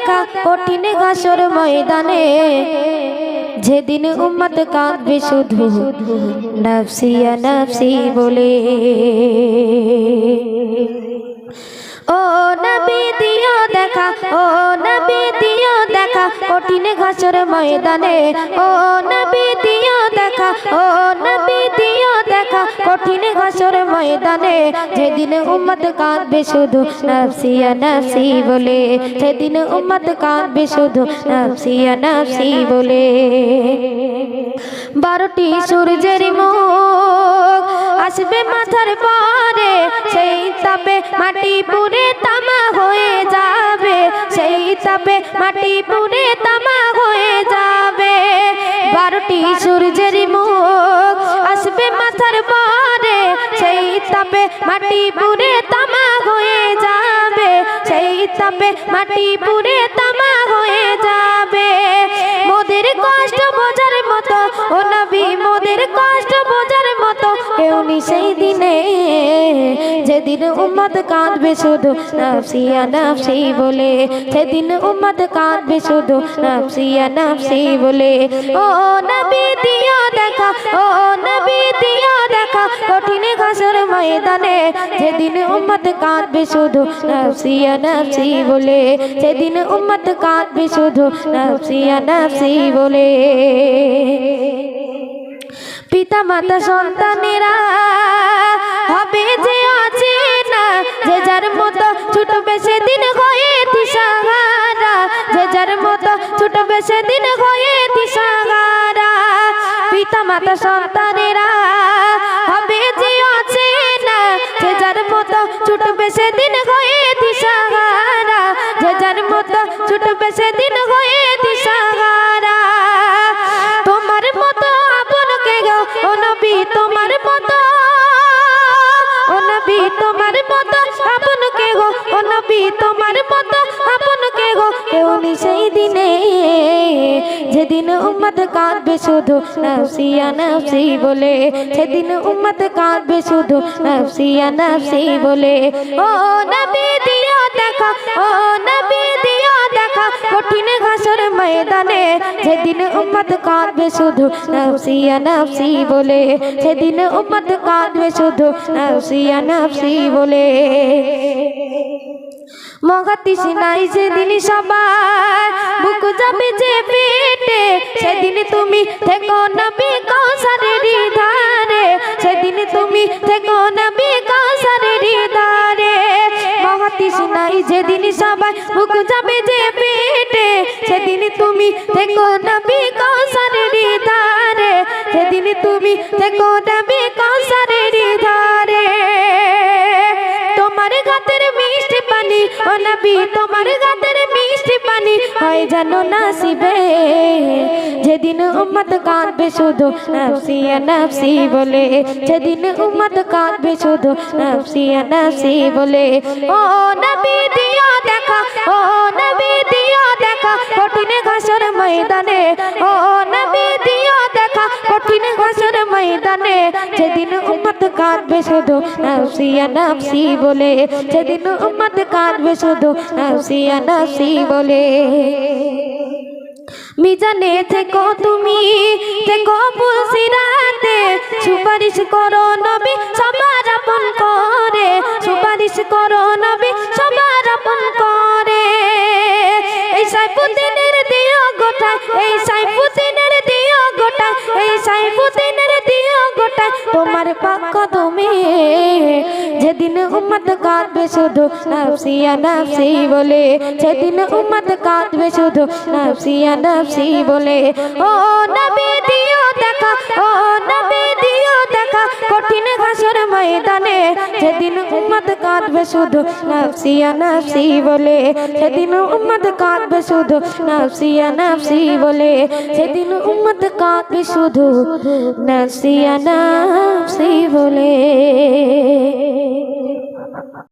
দেখা কঠিন হাসর ময়দানে, যেদিন উম্মত কাঁদবে শুধু নফসি নফসি বলে। ও নবী দিও দেখা, ও নবী দিও দেখা কঠিন হাসর ময়দানে, ও নবী দিও দেখা, ও নবী দিও দেখা কঠিন হাসর ময়দানে, যেদিন উম্মত কাঁদবে শুধু নফসি নফসি বলে, যেদিন উম্মত কাঁদবে শুধু নফসি নফসি বলে। 12টি সূর্যের মুখ আসবে মাথার পরে, সেই তাপে মাটি পুড়ে তামা হয়ে যাবে, সেই তাপে মাটি পুড়ে তামা হয়ে যাবে। 12টি সূর্যের মুখ আসবে মাথার পরে, সেই তাপে মাটি পুড়ে তামা হয়ে যাবে, সেই তাপে মাটি পুড়ে তামা হয়ে যাবে। মোদের কষ্ট বোঝার মতো ও নবী, মোদের কষ্ট বোঝার মতো কেউ নি সেই দিনে, যেদিন উম্মত কাঁদবে শুধু নফসি নফসি বলে, সেদিন উম্মত কাঁদবে শুধু নফসি নফসি বলে। ও নবী দিও দেখা, ও নবী দিও দেখা কঠিন হাসর ময়দানে, যেদিন উম্মত কাঁদবে শুধু নফসি নফসি বলে, সেদিন উম্মত কাঁদবে শুধু নফসি নফসি বলে। পিতা মাতা সন্তানেরা হবে যে অচেনা, যে যার মতো ছুটবে সেদিন হয়ে দিশাহারা, যে যার মতো ছুটবে সেদিন হয়ে দিশাহারা। পিতা মাতা সন্তানেরা হবে যে অচেনা, যে যার মতো ছুটবে সেদিন হয়ে দিশাহারা, যে যার মতো ছুটবে সেদিন হয়ে দিশাহারা। তোমার মতো আপন কে গো ও নবী, তোমার মতো ও নবী, তোমার মতো আপন কে গো ও নবী, তোমার মতো আপন কে গো কেউ নি সেই দিনে, যেদিন উম্মত কাঁদবে শুধু নফসি নফসি বলে, সেদিন উম্মত কাঁদবে শুধু নফসি নফসি বলে। ও নবী দিও দেখা, ও নবী দিও দেখা কঠিন হাসর ময়দানে, যেদিন উম্মত কাঁদবে শুধু নফসি নফসি বলে, সেদিন উম্মত কাঁদবে শুধু নফসি নফসি বলে। মহাতিস নাই যেদিন সবার বুক যাবে যে পেটে, সেদিন তুমি থেকো নবী কাউসারের ধারে, সেদিন তুমি থেকো নবী কাউসারের ধারে। মহাতিস নাই যেদিন সবার বুক যাবে যে পেটে, সেদিন তুমি থেকো নবী কাউসারের ধারে, সেদিন তুমি থেকো নবী কাউসারের ধারে। তোমার গাতের মিষ্টি পানি ও নবী, তোমার গাতের মিষ্টি পানি হয় যেন নাসিবে, যেদিন উম্মত কাঁদবে শুধু নফসি নফসি বলে, যেদিন উম্মত কাঁদবে শুধু নফসি নফসি বলে। ও নবী দিও দেখা, ও নবী দিও দেখা কঠিন হাসর ময়দানে, ও নবী দিও দেখা কঠিন হাসর ময়দানে, যেদিন উম্মত কাঁদবে শুধু নফসি নফসি বলে, যেদিন উম্মত কাঁদবে শুধু নফসি নফসি বলে। মিজানে থেকো তুমি, থেকো পুলসিরাতে, সুপারিশ করো নবী সবার আপন করে, সুপারিশ করো নবী সবার আপন করে। এই সাইফুদ্দিনের দিও গোটায়, এই সাইফুদ্দিনের দিও গোটায়, এই সাইফুদ্দিনের দিও গোটায় তোমার পাক কদমে, যেদিন উম্মত কাঁদবে শুধু নফসি নফসি বলে, যেদিন উম্মত কাঁদবে শুধু নফসি নফসি বলে। ও নবী দিও দেখা, ও নবী দিও দেখা কঠিন হাসর ময়দানে, যেদিন উম্মত কাঁদবে শুধু নফসি নফসি বলে, সেদিন উম্মত কাঁদবে শুধু নফসি নফসি বলে, সেদিন উম্মত কাঁদবে শুধু নফসি নফসি বলে।